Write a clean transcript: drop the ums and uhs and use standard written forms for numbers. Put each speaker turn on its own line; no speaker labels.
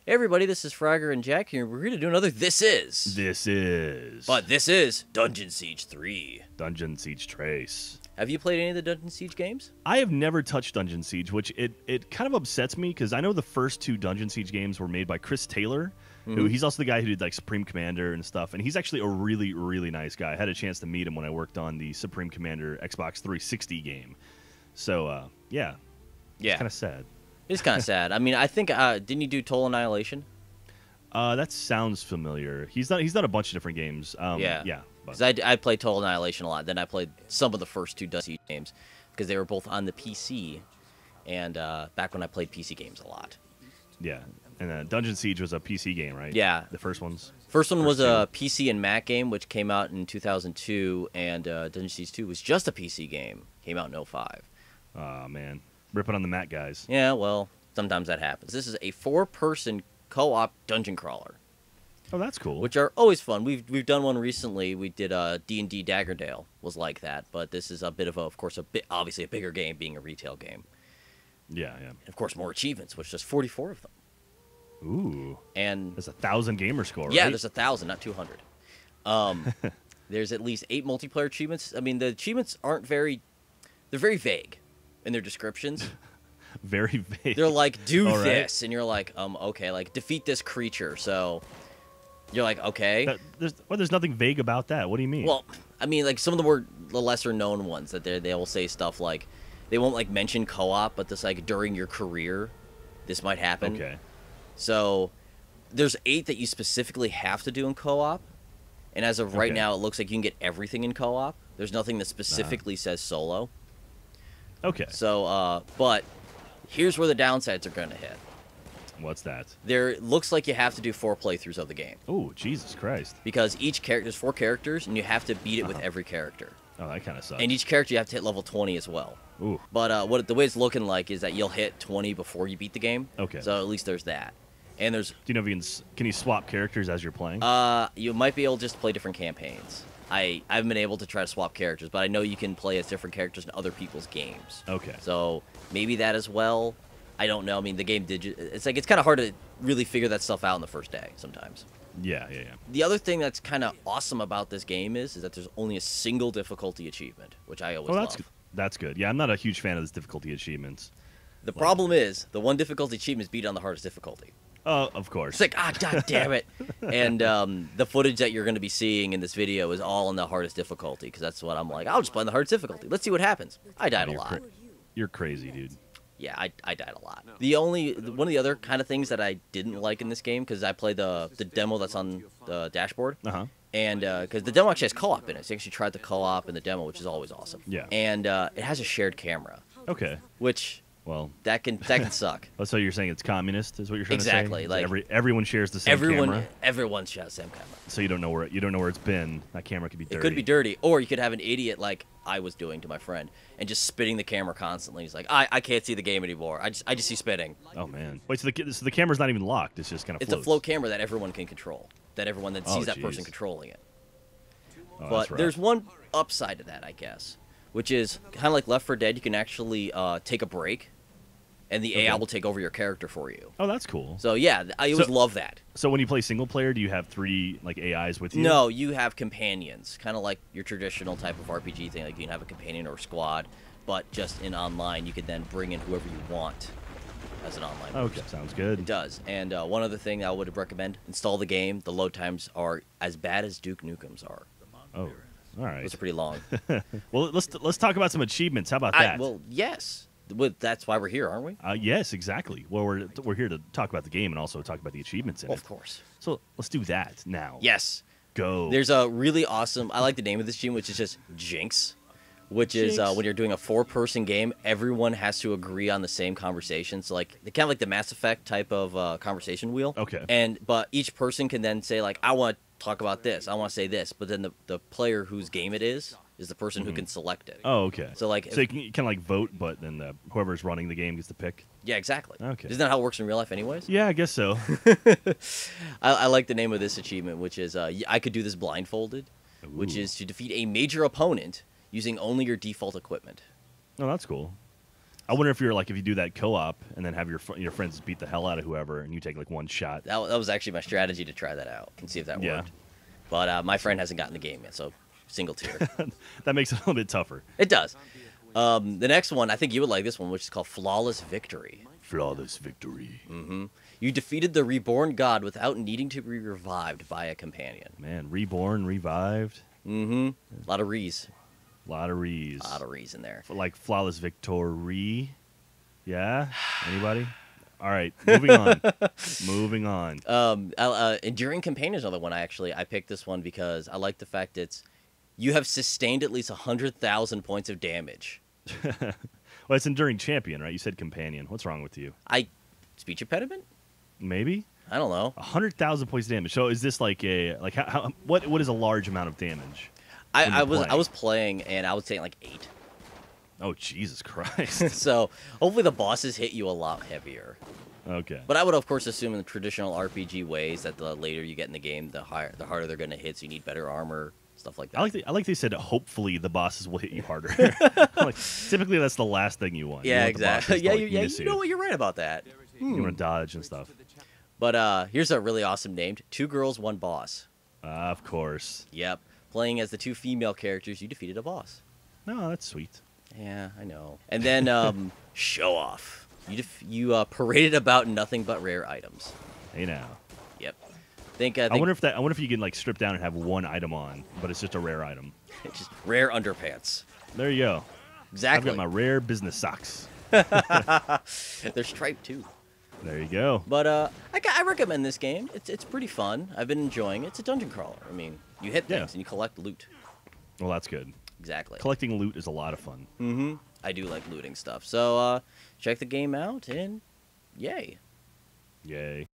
Hey everybody, this is Frogger and Jack here. We're here to do another This Is. But this is Dungeon Siege 3.
Dungeon Siege Trace.
Have you played any of the Dungeon Siege games?
I have never touched Dungeon Siege, which it kind of upsets me because I know the first two Dungeon Siege games were made by Chris Taylor, who he's also the guy who did like Supreme Commander and stuff, and he's actually a really, really nice guy. I had a chance to meet him when I worked on the Supreme Commander Xbox 360 game. So, yeah. It's kind of sad.
It's kind of sad. I mean, I think, didn't you do Total Annihilation?
That sounds familiar. He's done a bunch of different games. Yeah.
Because I played Total Annihilation a lot. Then I played some of the first two Dungeon Siege games because they were both on the PC, and back when I played PC games a lot.
Yeah, and Dungeon Siege was a PC game, right?
Yeah.
The first ones?
First one was a PC and Mac game, which came out in 2002, and Dungeon Siege 2 was just a PC game. Came out in 2005.
Oh, man. Ripping on the Mac guys.
Yeah, well, sometimes that happens. This is a 4-person co-op dungeon crawler.
Oh, that's cool.
Which are always fun. We've done one recently. We did D&D Daggerdale was like that, but this is a bit of obviously a bigger game, being a retail game.
Yeah.
And of course, more achievements, which there's 44 of them.
Ooh.
And
there's 1,000 gamer score, right?
Yeah, there's 1,000, not 200. There's at least 8 multiplayer achievements. I mean, the achievements they're very vague in their descriptions.
Very vague.
They're like, do
All
this,
right.
and you're like, okay, like defeat this creature. So you're like, okay.
There's nothing vague about that. What do you mean?
Well, I mean, like some of the lesser known ones that they will say stuff like, they won't like mention co-op, but this like during your career, this might happen.
Okay.
So there's 8 that you specifically have to do in co-op, and as of right now, it looks like you can get everything in co-op. There's nothing that specifically says solo.
Okay.
So, but here's where the downsides are going to hit.
What's that?
There looks like you have to do 4 playthroughs of the game.
Oh, Jesus Christ.
Because each character, there's 4 characters, and you have to beat it with every character.
Oh, that kind of sucks.
And each character you have to hit level 20 as well.
Ooh.
But the way it's looking like is that you'll hit 20 before you beat the game.
Okay.
So at least there's that. And there's...
Do you know if can you swap characters as you're playing?
You might be able to just play different campaigns. I haven't been able to try to swap characters, but I know you can play as different characters in other people's games.
Okay.
So maybe that as well. I don't know. I mean, the game it's kind of hard to really figure that stuff out in the first day sometimes.
Yeah.
The other thing that's kind of awesome about this game is that there's only a single difficulty achievement, which I always love.
That's good. Yeah, I'm not a huge fan of this difficulty achievements.
The problem is the one difficulty achievement is beat on the hardest difficulty.
Oh, of course.
It's like, god damn it. And the footage that you're going to be seeing in this video is all in the hardest difficulty, because that's what I'm like, I'll just play on the hardest difficulty. Let's see what happens. I died a lot.
You're crazy, dude.
Yeah, I died a lot. One of the other kind of things that I didn't like in this game, because I played the demo that's on the dashboard, and because the demo actually has co-op in it. So you actually tried the co-op in the demo, which is always awesome.
Yeah.
And it has a shared camera.
Okay.
Which...
Well,
that can suck.
So you're saying it's communist, is what you're trying to say?
Exactly. Like
everyone shares the same camera.
Everyone shares the same camera.
So you don't know where it's been. That camera could be dirty.
It could be dirty, or you could have an idiot like I was doing to my friend and just spitting the camera constantly. He's like, I can't see the game anymore. I just see spitting.
Oh man. Wait, so the camera's not even locked. It's just kind of.
It's a float camera that everyone can control. That everyone that sees that person controlling it.
Oh,
but there's one upside to that, I guess, which is kind of like Left 4 Dead. You can actually take a break. And the AI will take over your character for you.
Oh, that's cool.
So yeah, I always love that.
So when you play single player, do you have 3 like AIs with you?
No, you have companions, kind of like your traditional type of RPG thing. Like you can have a companion or a squad, but just in online, you can then bring in whoever you want as an online.
Okay, sounds good.
It does. And one other thing I would recommend: install the game. The load times are as bad as Duke Nukem's are.
Oh, all right.
Those are pretty long.
Well, let's talk about some achievements. How about that?
Well, yes. That's why we're here, aren't we?
Yes, exactly. Well, we're here to talk about the game and also talk about the achievements in it.
Of course.
So let's do that now.
Yes.
Go.
There's a really awesome. I like the name of this achievement, which is just Jinx, which is when you're doing a 4-person game, everyone has to agree on the same conversation. So like kind of like the Mass Effect type of conversation wheel.
Okay.
But each person can then say like, I want to talk about this. I want to say this. But then the player whose game it is the person who can select it.
Oh, okay.
So like,
you can kind of like vote, but then whoever's running the game gets to pick.
Yeah, exactly.
Okay.
Isn't that how it works in real life, anyways?
Yeah, I guess so.
I like the name of this achievement, which is I could do this blindfolded, which is to defeat a major opponent using only your default equipment.
Oh, that's cool. I wonder if you're like if you do that co-op and then have your friends beat the hell out of whoever, and you take like one shot.
That was actually my strategy to try that out and see if that worked. But my friend hasn't gotten the game yet, so single tier.
That makes it a little bit tougher.
It does. The next one, I think you would like this one, which is called Flawless Victory.
Flawless Victory.
Mm-hmm. You defeated the reborn god without needing to be revived by a companion.
Man, reborn, revived.
Mm-hmm. A lot of rees.
A lot of rees.
A lot of rees in there.
Like Flawless Victory. Yeah? Anybody? All right, moving on. Moving on.
Enduring Companion is another one. I picked this one because I like the fact that you have sustained at least 100,000 points of damage.
Well, it's Enduring Champion, right? You said Companion. What's wrong with you?
Speech impediment?
Maybe?
I don't know.
100,000 points of damage. So is this like what is a large amount of damage?
I was playing and I was saying like 8.
Oh, Jesus Christ.
So hopefully the bosses hit you a lot heavier.
Okay.
But I would, of course, assume in the traditional RPG ways that the later you get in the game, the harder they're going to hit, so you need better armor, stuff like that.
I like they said, hopefully the bosses will hit you harder. Like, typically, that's the last thing you want.
Yeah,
you
exactly. You know what? You're right about that.
You want to dodge and stuff.
But here's a really awesome name. 2 girls, 1 boss.
Of course.
Yep. Playing as the 2 female characters, you defeated a boss.
No, that's sweet.
Yeah, I know. And then Show Off. You paraded about nothing but rare items.
Hey now.
Yep.
I wonder if you can like strip down and have one item on, but it's just a rare item.
It's just rare underpants.
There you go.
Exactly.
I've got my rare business socks.
They're striped too.
There you go.
But I recommend this game. It's pretty fun. I've been enjoying it. It's a dungeon crawler. I mean, you hit things and you collect loot.
Well, that's good.
Exactly.
Collecting loot is a lot of fun.
Mm-hmm. I do like looting stuff. So check the game out and yay.
Yay.